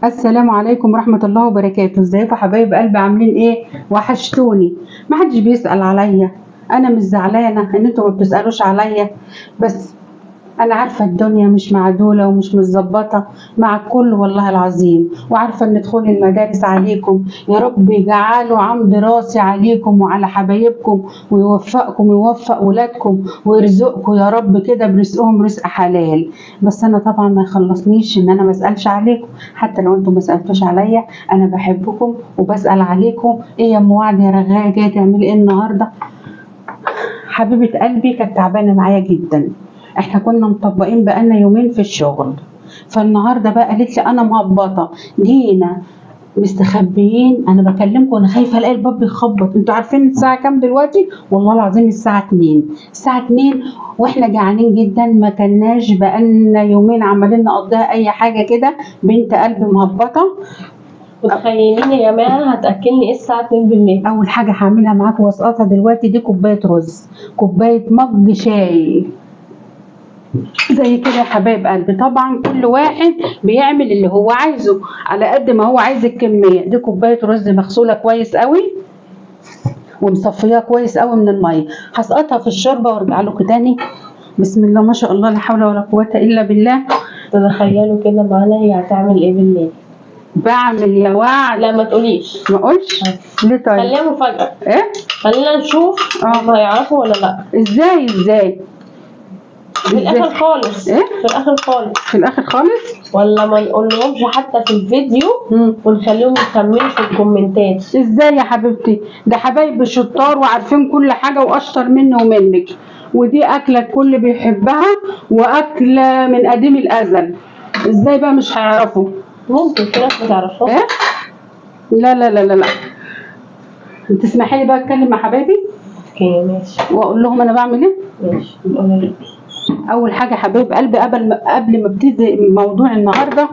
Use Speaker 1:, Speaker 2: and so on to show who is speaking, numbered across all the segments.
Speaker 1: السلام عليكم ورحمة الله وبركاته. ازيكم يا حبايب قلبي؟ عاملين ايه؟ وحشتوني. ما حدش بيسأل عليا. انا مش زعلانة ان انتوا ما بتسألوش عليا، بس انا عارفة الدنيا مش معدولة ومش متظبطة مع الكل والله العظيم، وعارفة ان دخول المدارس عليكم يا رب يجعله عمد راسي عليكم وعلى حبايبكم، ويوفقكم ويوفق ولادكم ويرزقكم يا رب كده برزقهم رزق حلال. بس انا طبعا ما يخلصنيش ان انا ما اسالش عليكم، حتى لو انتم ما سالتوش عليا انا بحبكم وبسال عليكم. ايه يا ام وعد يا رغايه جايه تعملي ايه النهارده؟ حبيبه قلبي كانت تعبانه معايا جدا، احنا كنا مطبقين بقالنا يومين في الشغل، فالنهارده بقى قالت لي انا مهبطه، جينا مستخبيين. انا بكلمكم انا خايفه الاقي الباب بيخبط. انتوا عارفين الساعه كام دلوقتي؟ والله العظيم الساعه 2، الساعه 2 واحنا جعانين جدا، ما كلناش بقالنا يومين، عمالين نقضيها اي حاجه كده. بنت قلبي مهبطه.
Speaker 2: متخيلين يا جماعه هتاكلني ايه الساعه 2 بالليل؟
Speaker 1: اول حاجه هعملها معاكم واسقطها دلوقتي دي كوبايه رز، كوبايه مج شاي زي كده يا حبايب قلبي. طبعا كل واحد بيعمل اللي هو عايزه على قد ما هو عايز الكميه. دي كوبايه رز مغسوله كويس قوي ومصفياها كويس قوي من الميه، هسقطها في الشوربه وارجع لكم تاني. بسم الله ما شاء الله، لا حول ولا قوه الا بالله.
Speaker 2: تتخيلوا كده معانا هي هتعمل ايه بالليل؟
Speaker 1: بعمل يا وعد.
Speaker 2: لا ما تقوليش.
Speaker 1: ما اقولش ليه؟ طيب
Speaker 2: خليها مفاجاه.
Speaker 1: ايه؟
Speaker 2: خلينا نشوف هم هيعرفوا ولا لا.
Speaker 1: ازاي
Speaker 2: في الاخر خالص.
Speaker 1: ايه؟
Speaker 2: في الاخر خالص.
Speaker 1: في الاخر خالص
Speaker 2: ولا ما نقولهمش حتى في الفيديو ونخليهم يكملوا في الكومنتات؟
Speaker 1: ازاي يا حبيبتي؟ ده حبايبي شطار وعارفين كل حاجه واشطر مني ومنك، ودي اكله الكل بيحبها واكله من قديم الازل. ازاي بقى مش هيعرفوا؟
Speaker 2: ممكن في ناس ما تعرفهاش.
Speaker 1: ايه؟ لا لا لا لا لا. تسمحي لي بقى اتكلم مع حبايبي؟
Speaker 2: اوكي ماشي.
Speaker 1: واقول لهم انا بعمل ايه؟
Speaker 2: ماشي قولي.
Speaker 1: اول حاجه حبايب قلبي قبل ما ابتدي موضوع النهارده،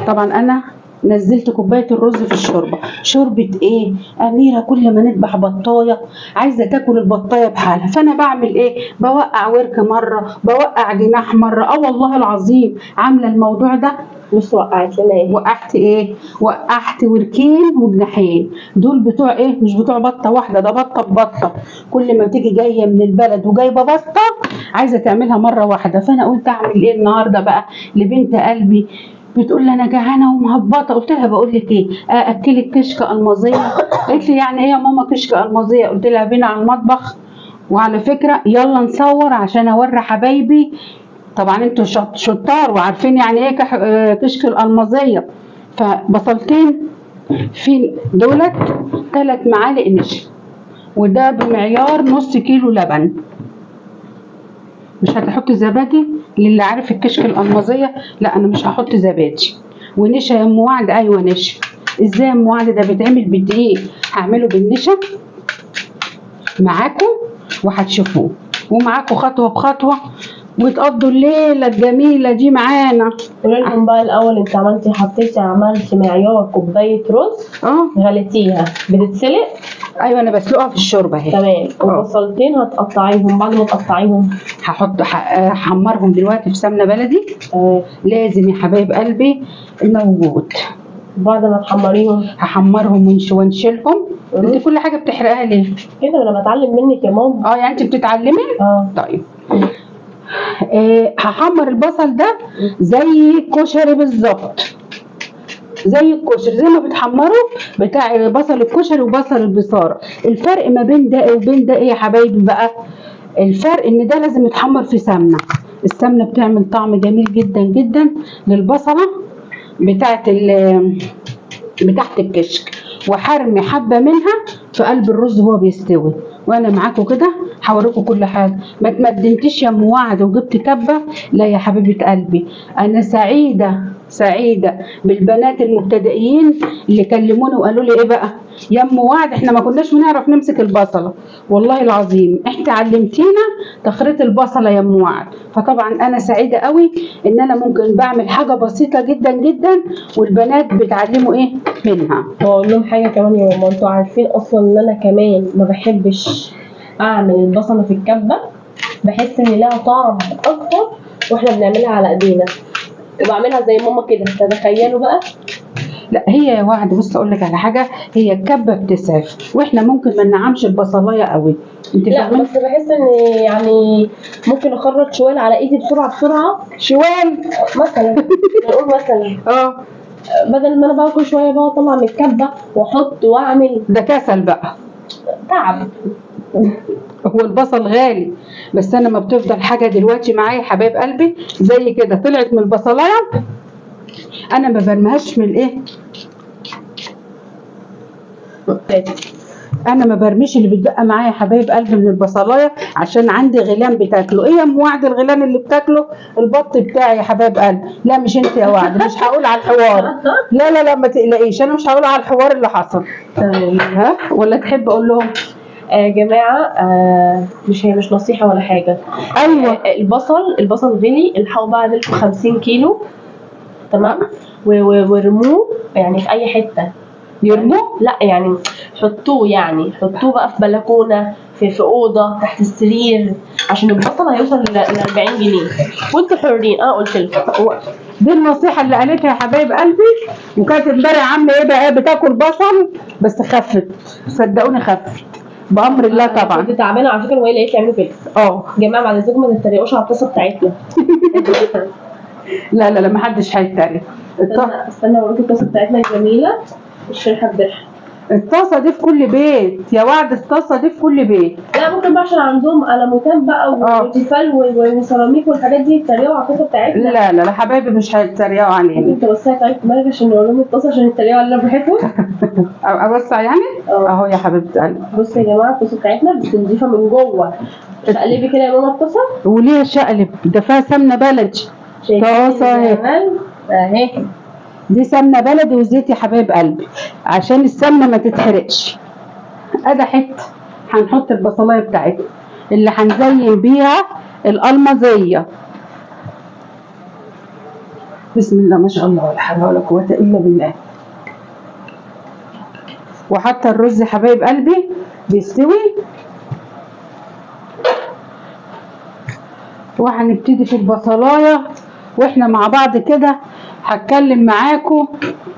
Speaker 1: طبعا انا نزلت كوبايه الرز في الشوربه. شوربه ايه؟ اميره كل ما نذبح بطايه عايزه تاكل البطايه بحالها، فانا بعمل ايه؟ بوقع ورك مره، بوقع جناح مره. والله العظيم عامله الموضوع ده.
Speaker 2: مش وقعت لنا ايه؟
Speaker 1: وقعت ايه؟ وقعت وركين وجناحين. دول بتوع ايه؟ مش بتوع بطه واحده، ده بطه ببطه. كل ما تيجي جايه من البلد وجايبه بطه عايزه تعملها مره واحده. فانا قلت اعمل ايه النهارده بقى لبنت قلبي بتقول لي انا جعانه ومهبطه. قلت لها بقول لك ايه؟ اكلك كشك المظيه. قالت لي يعني ايه يا ماما كشك المظيه؟ قلت لها بينا على المطبخ، وعلى فكره يلا نصور عشان اوري حبايبي. طبعا انتوا شطار وعارفين يعني ايه كشك الالمازيه. فبصلتين في دولت 3 معالق نشا، وده بمعيار نص كيلو لبن. مش هتحط زبادي للي عارف الكشك الالمازيه، لا انا مش هحط زبادي. ونشا يا ام وعد؟ ايوه نشا. ازاي يا ام وعد؟ ده بيتعمل بالدقيق. هعمله بالنشا معاكم وهتشوفوه، ومعاكم خطوه بخطوه وتقضوا الليله الجميله دي معانا.
Speaker 2: قولي لهم بقى الاول انت عملتي معيار كوبايه رز غليتيها بتتسلق.
Speaker 1: ايوه انا بسلقها في الشوربه اهي.
Speaker 2: تمام. وبصلتين هتقطعيهم، بعد ما تقطعيهم
Speaker 1: هحمرهم دلوقتي في سمنه بلدي. لازم يا حبايب قلبي موجود.
Speaker 2: بعد ما تحمريهم
Speaker 1: هحمرهم وانشلهم. انت كل حاجه بتحرقها ليه
Speaker 2: كده؟ انا بتعلم منك يا ماما.
Speaker 1: يعني انت بتتعلمي. طيب هحمر البصل ده زي الكشري بالظبط، زي الكشري زي ما بتحمروا بتاع بصل الكشري وبصل البصاره. الفرق ما بين ده وبين ده ايه يا حبايبي بقى؟ الفرق ان ده لازم يتحمر في سمنه. السمنه بتعمل طعم جميل جدا جدا للبصله بتاعت الكشك. وحرمي حبه منها في قلب الرز وهو بيستوي، وانا معاكم كده هوريكم كل حاجه. ما تمدنتيش يا ام وعد وجبت كبه. لا يا حبيبه قلبي، انا سعيده بالبنات المبتدئين اللي كلموني وقالوا لي ايه بقى يا ام وعد احنا ما كناش بنعرف نمسك البصله. والله العظيم انت علمتينا تخريط البصله يا ام وعد. فطبعا انا سعيده قوي ان انا ممكن بعمل حاجه بسيطه جدا جدا والبنات بيتعلموا ايه منها.
Speaker 2: واقول لهم حاجه كمان يا ماما، انتوا عارفين اصلا ان انا كمان ما بحبش اعمل البصله في الكبه، بحس ان لها طعم اكتر واحنا بنعملها على ايدينا. وبعملها زي ماما كده، تتخيلوا بقى.
Speaker 1: لا هي يا وعد، بص اقول لك على حاجه، هي الكبه بتسعف، واحنا ممكن ما ننعمش البصلايه قوي، انت
Speaker 2: لا
Speaker 1: فاهمه؟
Speaker 2: بس بحس ان يعني ممكن اخرج شوال على ايدي بسرعه
Speaker 1: شوال
Speaker 2: مثلا. نقول مثلا بدل ما انا باكل شويه بقى اطلع من الكبه واحط واعمل،
Speaker 1: ده كسل بقى،
Speaker 2: تعب.
Speaker 1: هو البصل غالي، بس انا ما بتفضل حاجه دلوقتي معايا حبايب قلبي زي كده طلعت من البصلايه، انا ما برميهاش من الايه، انا ما برميش اللي بيتبقى معايا حبايب قلبي من البصلايه، عشان عندي غيلان بتاكله. ايه يا ام وعد الغيلان اللي بتاكله؟ البط بتاعي يا حبايب قلبي. لا مش انت يا وعد، مش هقول على الحوار، لا ما تقلقيش، انا مش هقول على الحوار اللي حصل. ها ولا تحب اقول لهم؟
Speaker 2: يا جماعه مش نصيحه ولا حاجه.
Speaker 1: ايوه
Speaker 2: البصل غلي، الحقوا بقى لكم 50 كيلو تمام، ورموه يعني في اي حته.
Speaker 1: يرموه؟
Speaker 2: لا يعني حطوه، يعني حطوه بقى في بلكونه، في اوضه تحت السرير، عشان البصل هيوصل ل 40 جنيه وانتوا حرين. قلت لكم
Speaker 1: دي النصيحه اللي قالتها يا حبايب قلبي، وكانت امبارح عامله ايه بقى، بتاكل بصل بس خفت، صدقوني خفت بامر الله طبعا.
Speaker 2: كنت تعبانه على فكره، وهي لقيت تعملوا كده. يا جماعه بعد اذنكم ما تتريقوش على القصه بتاعتنا.
Speaker 1: لا ما حدش هيتريق.
Speaker 2: استنى اقول لكم القصه بتاعتنا الجميله، الشرحه بدرحه.
Speaker 1: الطاسه دي في كل بيت يا وعد، الطاسه دي في كل بيت.
Speaker 2: لا ممكن بقى عشان عندهم قلموتان بقى وتيفال وسيراميك والحاجات دي يتريقوا على القصه بتاعتنا.
Speaker 1: لا حبايبي مش هيتريقوا علينا.
Speaker 2: ممكن توسعي طيب دماغك عشان نقول لهم الطاسه عشان يتريقوا علينا براحتهم.
Speaker 1: اوسع يعني؟ اهو يا حبيبتي قلبي.
Speaker 2: بصوا يا جماعه الطاسه بتاعتنا بتنضيفها من جوه، تقلبي كده يا ماما الطاسه.
Speaker 1: وليه شقلب؟ ده فيها سمنه بلدي. طاسه
Speaker 2: اهي
Speaker 1: دي سمنه بلدي وزيت يا حبايب قلبي، عشان السمنه ما تتحرقش. ادي حته هنحط البصلايه بتاعتنا اللي هنزين بيها الالمازيه. بسم الله ما شاء الله ولا حول ولا قوه الا بالله. وحتى الرز يا حبايب قلبي بيستوي، وهنبتدي في البصلايه واحنا مع بعض كده. هتكلم معاكم،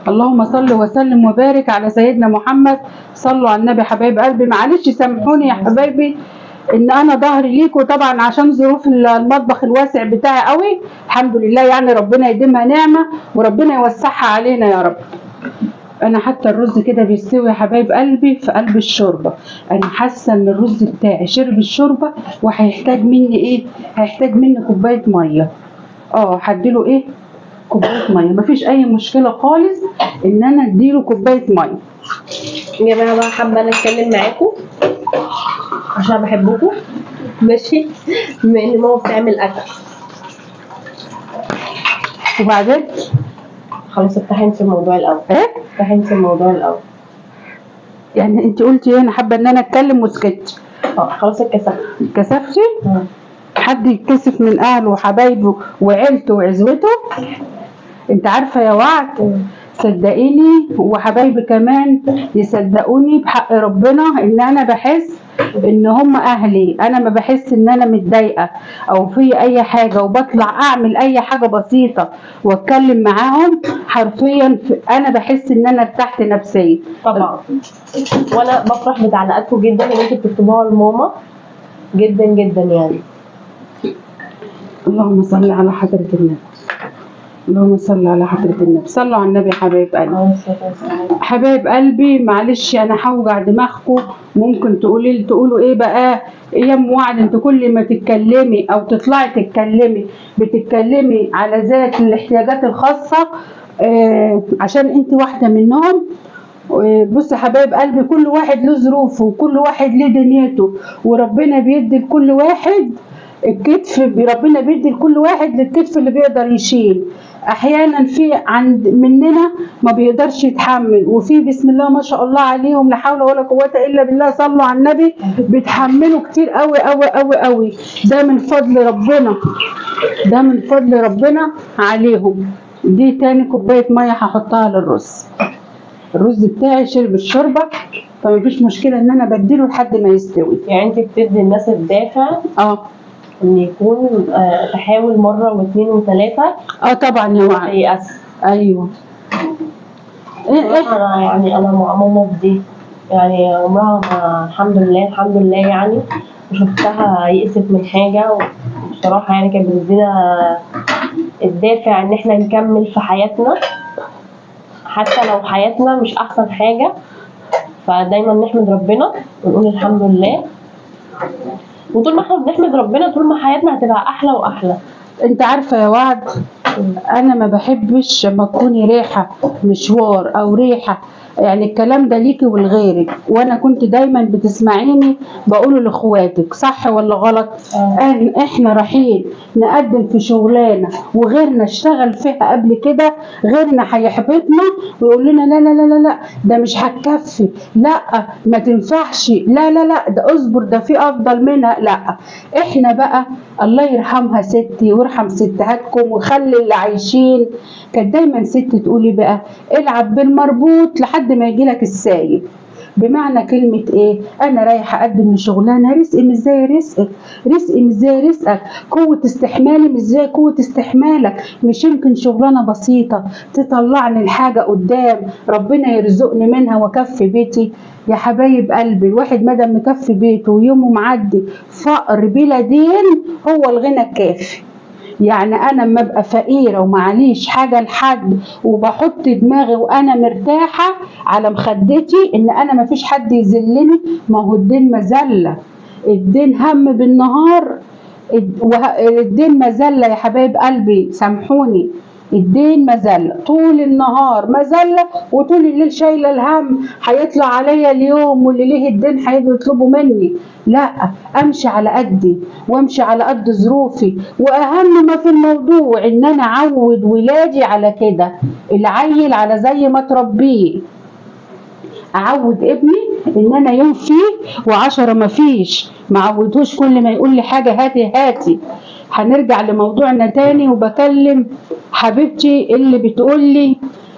Speaker 1: اللهم صل وسلم وبارك على سيدنا محمد. صلوا على النبي حبايب قلبي. معلش سامحوني يا حبايبي ان انا ظهري ليكوا طبعا عشان ظروف المطبخ الواسع بتاعي قوي، الحمد لله يعني ربنا يديمها نعمه وربنا يوسعها علينا يا رب. انا حتى الرز كده بيستوي يا حبايب قلبي في قلب الشوربه، انا حاسه ان الرز بتاعي شرب الشوربه وهيحتاج مني ايه، هيحتاج مني كوبايه ميه. هديله ايه، كوبايه ميه، مفيش اي مشكله خالص ان انا اديله كوبايه ميه.
Speaker 2: يا جماعه بقى حابه انا اتكلم معاكم عشان بحبكم، ماشي؟ بما ان ماما بتعمل اكل
Speaker 1: وبعدين
Speaker 2: خلاص افتحي انت الموضوع الاول. افتحي انت الموضوع الاول.
Speaker 1: يعني انت قلتي انا حابه ان انا اتكلم وسكت.
Speaker 2: خلاص
Speaker 1: اتكسفتي؟ حد يتكسف من اهله وحبايبه وعيلته وعزوته؟ انت عارفه يا وعد، صدقيني وحبايبي كمان يصدقوني بحق ربنا ان انا بحس ان هم اهلي. انا ما بحس ان انا متضايقه او في اي حاجه وبطلع اعمل اي حاجه بسيطه واتكلم معاهم، حرفيا انا بحس ان انا ارتحت نفسيا
Speaker 2: طبعا. وانا بفرح بتعليقاتكم جدا ان انتوا بتكتبوها لماما جدا جدا يعني.
Speaker 1: اللهم صل على حضره النبي، اللهم صل على حضرة النبي. صلوا على النبي حبايب قلبي. حبايب قلبي معلش انا هوجع دماغكم، ممكن تقولوا ايه بقى يا ام وعد، انت كل ما تتكلمي او تطلعي تتكلمي بتتكلمي على ذات الاحتياجات الخاصه، عشان انت واحده منهم. بص يا حبايب قلبي، كل واحد له ظروفه وكل واحد له دنيته، وربنا بيدي لكل واحد الكتف، ربنا بيدي لكل واحد للكتف اللي بيقدر يشيل. احيانا في عند مننا ما بيقدرش يتحمل، وفي بسم الله ما شاء الله عليهم لا حول ولا قوه الا بالله، صلوا على النبي، بيتحملوا كتير قوي قوي قوي قوي. ده من فضل ربنا، ده من فضل ربنا عليهم. دي تاني كوبايه ميه هحطها للرز. الرز بتاعي شرب الشوربه، فمفيش مشكله ان انا بديله لحد ما يستوي.
Speaker 2: يعني انت بتدي الناس الدافع ان يكون تحاول مره واثنين وثلاثه
Speaker 1: طبعا يا وعد.
Speaker 2: ييأس.
Speaker 1: ايوه.
Speaker 2: انا يعني انا مع ماما في دي، يعني عمرها ما الحمد لله الحمد لله يعني شفتها يئست من حاجه، وبصراحه يعني كانت بتدينا الدافع ان احنا نكمل في حياتنا حتى لو حياتنا مش احسن حاجه، فدايما نحمد ربنا ونقول الحمد لله، وطول ما احنا بنحمد ربنا طول ما حياتنا هتبقى احلى واحلى.
Speaker 1: انت عارفه يا وعد، انا ما بحبش لما تكوني رايحه مشوار او ريحه، يعني الكلام ده ليكي ولغيرك، وانا كنت دايما بتسمعيني بقوله لاخواتك، صح ولا غلط؟ احنا رايحين نقدم في شغلانه وغيرنا اشتغل فيها قبل كده، غيرنا هيحبطنا ويقول لنا لا لا لا لا لا ده مش هتكفي، لا ما تنفعش، لا لا لا ده اصبر ده في افضل منها، لا احنا بقى الله يرحمها ستي ويرحم ستهاتكم ويخلي اللي عايشين، كانت دايما ست تقولي بقى العب بالمربوط لحد ما يجيلك السايب. بمعنى كلمة ايه؟ انا رايحة اقدم لشغلانة رزقي مش زي رزقك، رزقي مش زي رزقك، قوة استحمالي مش زي قوة استحمالك، مش يمكن شغلانة بسيطة تطلعني الحاجة قدام ربنا يرزقني منها واكفي بيتي. يا حبايب قلبي، الواحد مادام مكفي بيته ويومه معدي فقر بلا دين هو الغنى الكافي. يعني انا اما ابقى فقيره ومعليش حاجه لحد وبحط دماغي وانا مرتاحه على مخدتي ان انا مفيش حد يذلني، ما هو الدين مذله، الدين هم بالنهار، الدين مذله يا حبايب قلبي سامحوني، الدين مذله طول النهار مذله وطول الليل شايله الهم، هيطلع عليا اليوم واللي ليه الدين هيجوا يطلبوا مني، لا امشي على قدي وامشي على قد ظروفي، واهم ما في الموضوع ان انا اعود ولادي على كده، العيل على زي ما تربيه، اعود ابني ان انا يوم فيه وعشرة ما فيش، ما عودهوش كل ما يقول لي حاجه هاتي هاتي. هنرجع لموضوعنا تاني، وبكلم حبيبتي اللي بتقول لي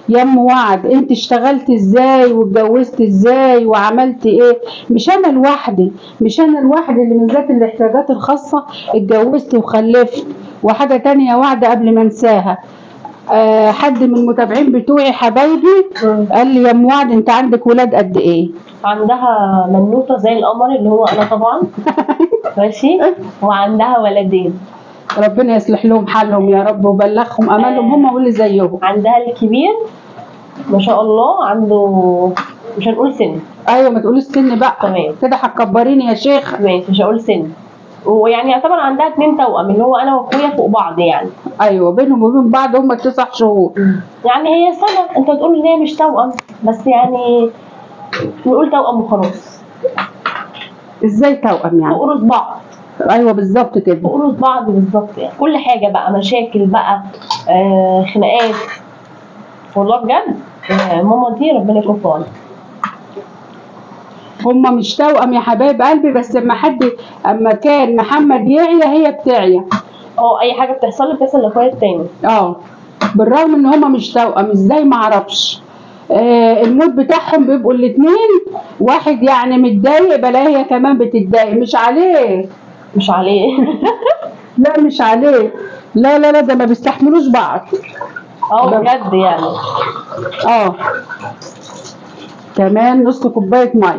Speaker 1: يا ام وعد انت اشتغلت ازاي واتجوزت ازاي وعملت ايه؟ مش انا لوحدي، مش انا لوحدي اللي من ذات الاحتياجات الخاصه اتجوزت وخلفت. وحاجه تانية يا وعد قبل ما انساها، حد من المتابعين بتوعي حبايبي قال لي يا ام وعد انت عندك ولاد قد ايه؟
Speaker 2: عندها منوته زي القمر اللي هو انا طبعا ماشي، وعندها ولدين
Speaker 1: ربنا يصلح لهم حالهم يا رب وبلغهم امالهم هم واللي زيهم.
Speaker 2: عندها الكبير ما شاء الله عنده مش هنقول سن،
Speaker 1: ايوه ما تقوليش سن بقى،
Speaker 2: تمام
Speaker 1: كده هتكبريني يا شيخ.
Speaker 2: ماشي مش هقول سن، ويعني يعتبر عندها 2 توأم اللي هو انا واخويا فوق بعض يعني.
Speaker 1: ايوه بينهم وبين بعض هم 9 شهور.
Speaker 2: يعني هي سنه، انت تقول ان هي مش توأم بس يعني نقول توأم وخلاص.
Speaker 1: ازاي توأم يعني؟
Speaker 2: فوق راس بعض.
Speaker 1: ايوه بالظبط كده،
Speaker 2: فوق راس بعض بالظبط، يعني كل حاجه بقى مشاكل بقى خناقات، والله بجد ماما دي ربنا يكون في عونها.
Speaker 1: هما مش توأم يا حبايب قلبي، بس اما كان محمد يعيا هي بتعيا.
Speaker 2: اي حاجه بتحصل لي بتحصل لاخويا التاني.
Speaker 1: بالرغم ان هما مش توأم، ازاي معرفش. المود بتاعهم بيبقوا الاتنين واحد، يعني متضايق بلا هي كمان بتتضايق، مش عليه
Speaker 2: مش عليه
Speaker 1: لا مش عليه، لا لا لا ده ما بيستحملوش بعض.
Speaker 2: بجد يعني.
Speaker 1: كمان نص كوبايه ميه.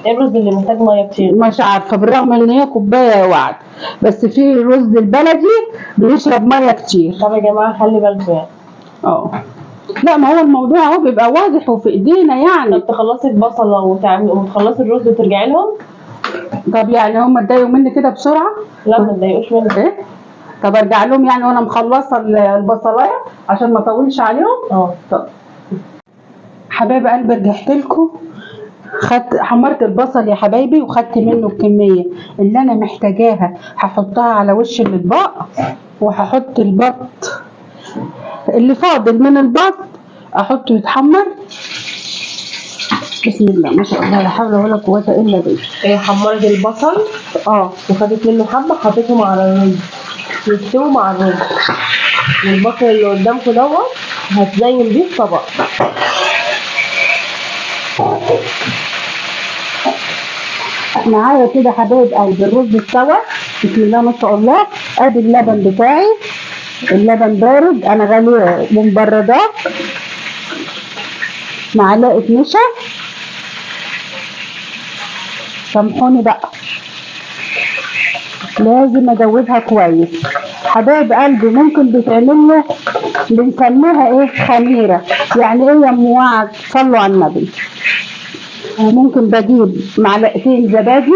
Speaker 2: ايه الرز اللي محتاج ميه كتير؟
Speaker 1: مش عارفه، بالرغم ان هي كوبايه وعد، بس في الرز البلدي بيشرب ميه كتير.
Speaker 2: طب يا جماعه خلي بالكم يعني.
Speaker 1: لا ما هو الموضوع اهو بيبقى واضح وفي ايدينا يعني.
Speaker 2: طب تخلصي البصله وتخلصي الرز وترجعي لهم؟
Speaker 1: طب يعني هم اتضايقوا مني كده بسرعه؟
Speaker 2: لا ما اتضايقوش مني.
Speaker 1: ايه؟ طب ارجع لهم يعني وانا مخلصه البصلايه عشان ما اطولش عليهم؟ طب حبايب قلبي رجعت لكم، حمرت البصل يا حبايبي وخدت منه الكميه اللي انا محتاجاها، هحطها على وش الاطباق، وهحط البط اللي فاضل من البط احطه يتحمر. بسم الله ما شاء الله لا حول ولا قوه الا بالله.
Speaker 2: هي حمرت البصل وخدت منه حبه حطيتهم على الرز يستووا مع الرز، والبصل اللي قدامكم دوت هتزين بيه الطبق.
Speaker 1: معايا كده حبايب قلبي الرز استوى بسم الله ما شاء الله. ادي اللبن بتاعي، اللبن بارد انا غاليه من بره ده. معلقه نشا، سامحوني بقى لازم ادوبها كويس. حبايب قلبي ممكن بيتعمل له بنسميها ايه؟ خميره. يعني ايه يا ام وعد؟ صلوا على النبي. ممكن بجيب معلقتين زبادي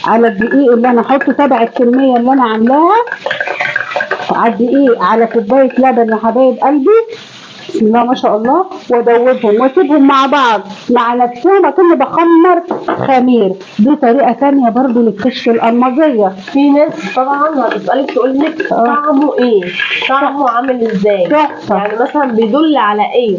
Speaker 1: على الدقيق اللي انا احطه تبع الكميه اللي انا عاملاها على الدقيق على كوبايه لبن يا حبايب قلبي. بسم الله ما شاء الله. وادوبهم واسيبهم مع بعض مع نفسهم اكني بخمر خمير. دي طريقه ثانيه برضو للكشك الالمازيه.
Speaker 2: في ناس طبعا هتسألك تقول لك طعمه ايه؟ طعمه عامل ازاي؟
Speaker 1: تحفه
Speaker 2: يعني مثلا بيدل على ايه؟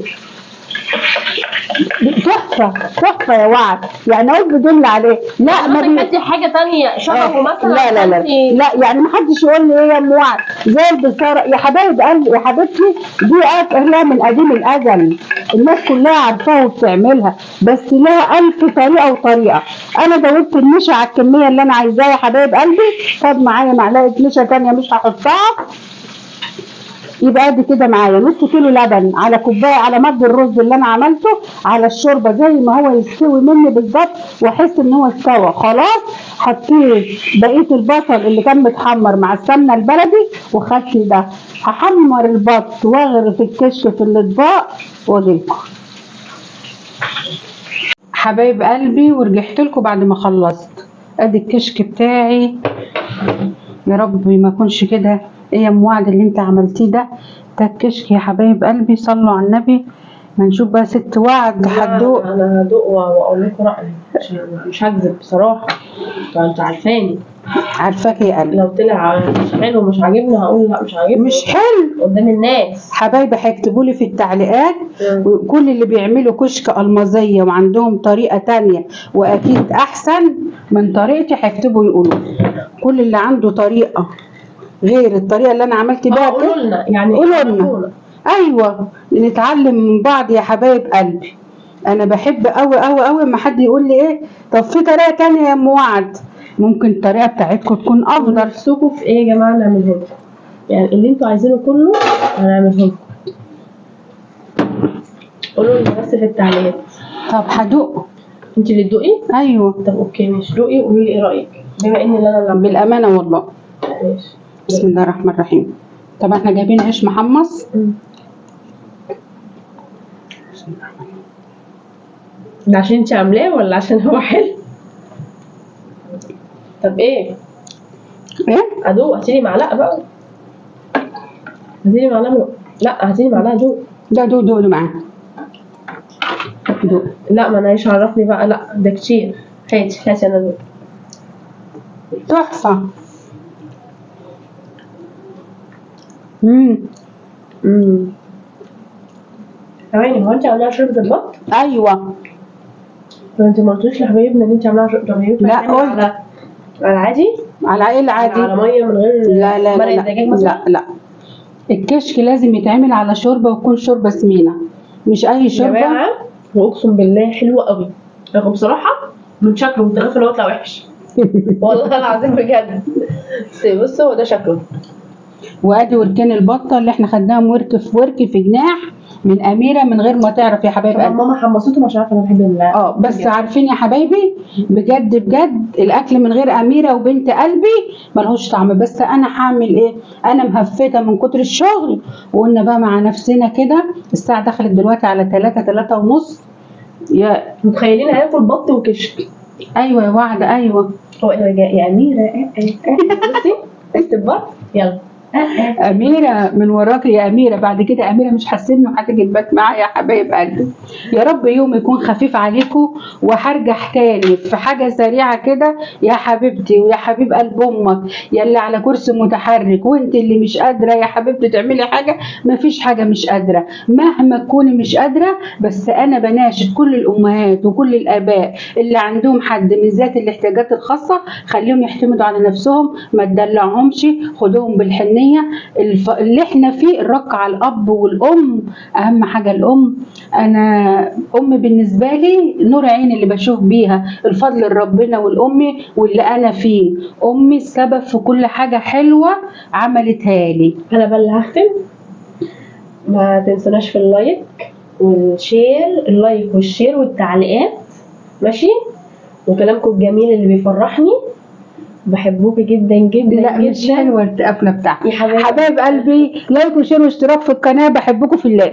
Speaker 1: تحفه يا وعد. يعني اقول بدل عليه؟ لا ما
Speaker 2: مثلا كانت حاجه تانية شبهه مثلا.
Speaker 1: لا يعني ما حدش يقول لي ايه يا ام وعد زي البصاره يا حبايب قلبي يا حبيبتي. دي لها من قديم الازل، الناس كلها عارفاها وبتعملها، بس لها الف طريقه وطريقه. انا دوبت النشا على الكميه اللي انا عايزاها يا حبايب قلبي. خد معايا معلقه نشا تانيه مش هحطها. يبقى قد كده معايا نص كيلو لبن على كوبايه على مج الرز اللي انا عملته على الشوربه زي ما هو يستوي مني بالظبط واحس ان هو استوى خلاص. حطيت بقيه البصل اللي كان متحمر مع السمنه البلدي وخدت ده. هحمر البط واغرف الكشك في الاطباق واجيلكم حبايب قلبي. ورجعت لكم بعد ما خلصت. ادي الكشك بتاعي. يا رب ما يكونش كده. ايه يا ام وعد اللي انت عملتيه ده؟ ده الكشك يا حبايب قلبي. صلوا على النبي. ما نشوف بقى ست وعد هتدوق.
Speaker 2: انا هدوق واقول لكم رايي عشان مش هكذب بصراحه. انت عارفاني.
Speaker 1: عارفاك يا قلبي.
Speaker 2: لو طلع مش حلو مش عاجبني هقول لا مش عاجبني
Speaker 1: مش حلو
Speaker 2: قدام الناس.
Speaker 1: حبايبي هيكتبوا لي في التعليقات. وكل اللي بيعملوا كشك المازيه وعندهم طريقه تانية واكيد احسن من طريقتي هيكتبوا يقولوا. كل اللي عنده طريقه غير الطريقه اللي انا عملت بيها
Speaker 2: قولوا لنا يعني
Speaker 1: قولوا لنا. ايوه نتعلم من بعض يا حبايب قلبي. انا بحب قوي قوي قوي اما حد يقول لي ايه طب في طريقه تانية يا ام وعد. ممكن الطريقه بتاعتكم تكون افضل.
Speaker 2: نفسكم في ايه يا جماعه نعمله لكم؟ يعني اللي انتوا عايزينه كله هنعمله لكم. قولوا لنا بس في التعليقات.
Speaker 1: طب هدوق.
Speaker 2: انت اللي تدوقي؟
Speaker 1: ايوه.
Speaker 2: طب اوكي ماشي دوقي وقولي لي ايه رايك بما ان انا اللي
Speaker 1: بالامانه والله.
Speaker 2: ماشي.
Speaker 1: بسم الله الرحمن الرحيم. طب احنا جايبين عيش محمص.
Speaker 2: ده عشان انت عاملاه ولا عشان هو حلو؟ طب ايه؟
Speaker 1: ايه؟
Speaker 2: ادوق. هاتيلي معلقه بقى. هاتيلي معلقه. لا هاتيلي معلقه دوق.
Speaker 1: ده دوق معاه. دوق.
Speaker 2: لا ما انا ايش عرفني بقى. لا ده كتير. هاتي انا دوق.
Speaker 1: تحفه.
Speaker 2: ثواني هو انت عاملاها شوربه البط؟
Speaker 1: ايوه.
Speaker 2: طب انت ما قلتوش لحبايبنا ان انت عاملاها شوربه البط؟
Speaker 1: لا قلت.
Speaker 2: على العادي؟
Speaker 1: على ايه العادي؟
Speaker 2: على ميه من غير
Speaker 1: لا
Speaker 2: مرق الدجاج مثلا؟
Speaker 1: لا الكشك لازم يتعمل على شوربه وتكون شوربه سمينه مش اي شوربه.
Speaker 2: يا جماعه واقسم بالله حلوه قوي. رغم بصراحه من شكله انت عارف ان هو يطلع وحش. والله العظيم بجد. بص هو ده شكله.
Speaker 1: وادي وركان البطه اللي احنا خدناهم ورك في جناح من اميره من غير ما تعرف يا حبايب قلبي.
Speaker 2: ماما حمصتهم عشان عارفه انا بحب
Speaker 1: بس بجد. عارفين يا حبايبي بجد الاكل من غير اميره وبنت قلبي ملهوش طعم. بس انا هعمل ايه؟ انا مهفته من كتر الشغل وقلنا بقى مع نفسنا كده. الساعه دخلت دلوقتي على 3 ونص. يا
Speaker 2: متخيلين هناكل بط وكشك.
Speaker 1: ايوه يا وعد ايوه.
Speaker 2: هو يا اميره بصي البط يلا.
Speaker 1: أميرة من وراك يا أميرة. بعد كده أميرة مش هتسيبني وهتيجي تبات معايا يا حبايب قلبي. يا رب يوم يكون خفيف عليكم. وهرجع تاني في حاجة سريعة كده يا حبيبتي ويا حبيب قلب أمك يا اللي على كرسي متحرك وأنت اللي مش قادرة يا حبيبتي تعملي حاجة. مفيش حاجة مش قادرة مهما تكوني مش قادرة. بس أنا بناشد كل الأمهات وكل الآباء اللي عندهم حد من ذات الاحتياجات الخاصة خليهم يعتمدوا على نفسهم ما تدلعهمش. خدوهم بالحنية الدنيا. اللي احنا فيه الرق على الاب والام، اهم حاجه الام. انا ام بالنسبه لي نور عيني اللي بشوف بيها الفضل لربنا والامي واللي انا فيه. امي السبب في كل حاجه حلوه عملتها لي.
Speaker 2: انا بقى اللي هختم. ما تنسوناش في اللايك والشير والتعليقات، ماشي؟ وكلامكم الجميل اللي بيفرحني. بحبوك جدا جدا
Speaker 1: لا
Speaker 2: جدا.
Speaker 1: مش حلوه القفله بتاعتي.
Speaker 2: يا حبايب
Speaker 1: حبايب قلبي، لايك وشير واشتراك في القناه، بحبكم في الله.